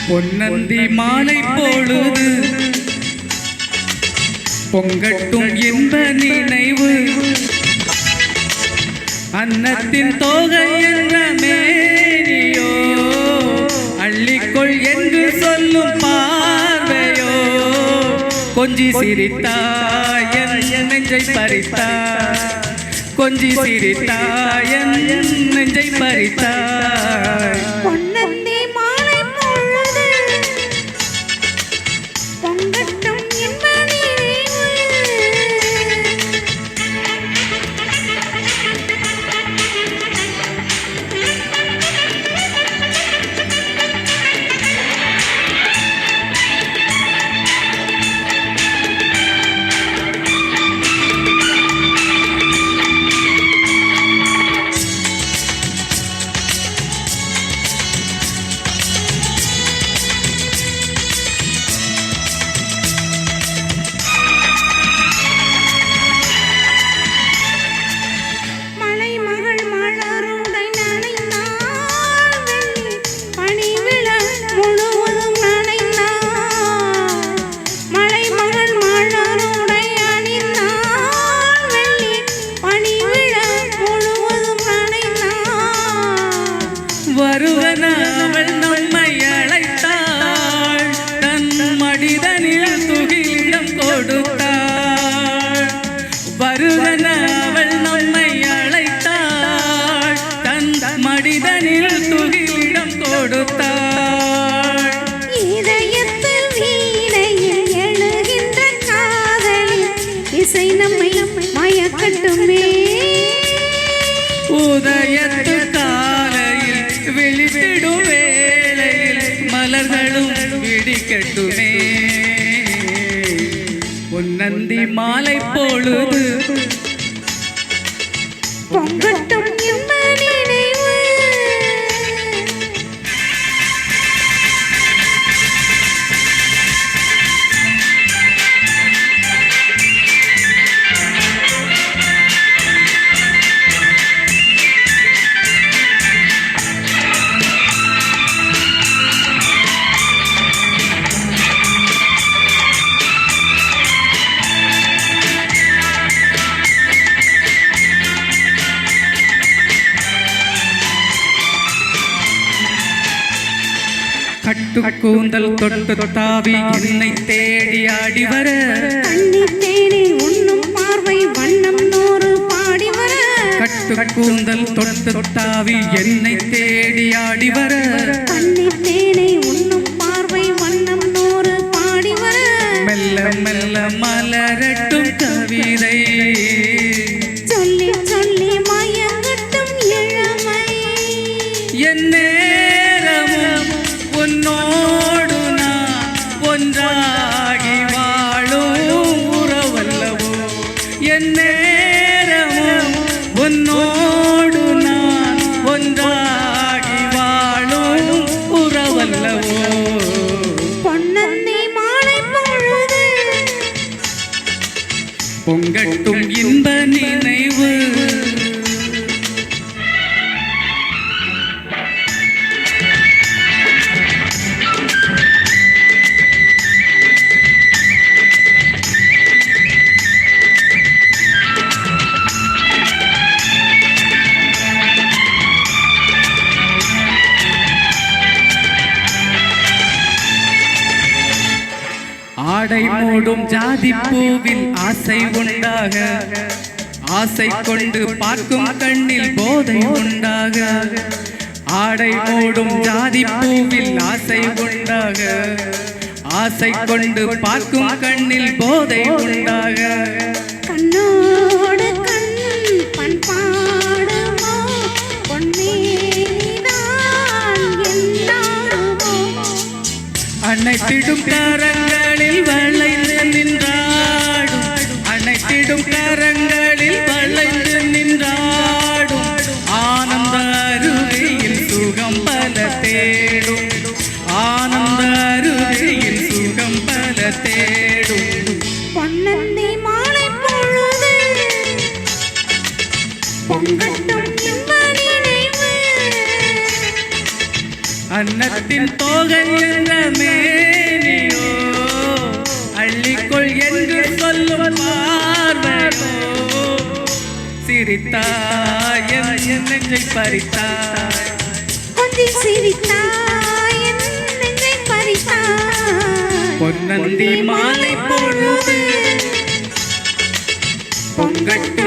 பொன்னந்தி மாலை பொழுது பொங்கட்டும் என்ப நினைவு அன்னத்தின் தோகை என்ற மேனியோ அள்ளிக்கொள் என்று சொல்லும் பார்வையோ கொஞ்சி சிரித்தாய் என் நெஞ்சை பறித்தாய் கொஞ்சி சிரித்தாய் என் நெஞ்சை பறித்தாய் பொன்னந்தி மாலை பொழுது பொங்கட்டும் என்ப வருவனவள் நம்மை அழைத்தாள் தன் மடிதனில் துகிலிடம் கொடுத்தாள் வருவனவள் நம்மை அழைத்தாள் தன் மடிதனில் துகிலிடம் கொடுத்தாள் இதயத்தில் வீணையில் எழுகின்ற காதலில் இசை நம்மை மயக்கட்டுமே உதயத்து காலையில் விழித்திடும் வேளையில் மலர்களும் விடிக்கட்டுமே பொன்னந்தி மாலை பொழுது பொங்கட்டும் என்ப நினைவு கட்டு கூந்தல் தொட்டு தாவி என்னை தேடி ஆடி வர கண்ணீர் தேடி உண்ணும் பார்வை வண்ணம் நூறு பாடி வர கட்டு கூந்தல் தொட்டு தாவி என்னை தேடி ஆடி வர கண்ணீர் தேடி உண்ணும் பார்வை வண்ணம் நூறு பாடி வர மெல்ல மெல்ல மலரட்டும் கவிதை சொல்லி சொல்லி மயங்கட்டும் இளமை என் நேரமும் உன்னோடு நான் ஒன்றாகி வாழும் உறவல்லவோ என் நேரமும் உன்னோடு நான் ஒன்றாகி வாழும் உறவல்லவோ பொன்னந்தி மாலை பொழுது பொங்கட்டும் இன்ப நினைவு ஆடை மூடும் ஜாதி பூவில் ஆசை உண்டாக ஆசை கொண்டு பார்க்கும் கண்ணில் போதை உண்டாக ஆடை மூடும் ஜாதி பூவில் ஆசை உண்டாக ஆசை கொண்டு பார்க்கும் கண்ணில் போதை உண்டாக கண்ணோடு கண் பண்பாடுமோ பொன்னேனிதான் என்னாடுமோ அனைத்திடும் கரங்களில் வளைந்து நின்றாடும் அனைத்திடும் கரங்களில் வளைந்து நின்றாடும் ஆனந்த அருவியில் சுகம் பல தேடும் ஆனந்த அருவியில் சுகம் பல தேடும் பொன்னந்தி மாலை பொழுது பொங்கட்டும் என்ப நினைவு அன்னத்தின் தோகை என்ற மேனியோ அள்ளிக்கொள் என்று சொல்லும் பார்வையோ சிரித்தாய் என் நெஞ்சை பறித்தாய் கொஞ்சி சிரித்தாய் என் நெஞ்சை பறித்தாய் பொன்னந்தி மாலை பொழுது பொங்கட்டு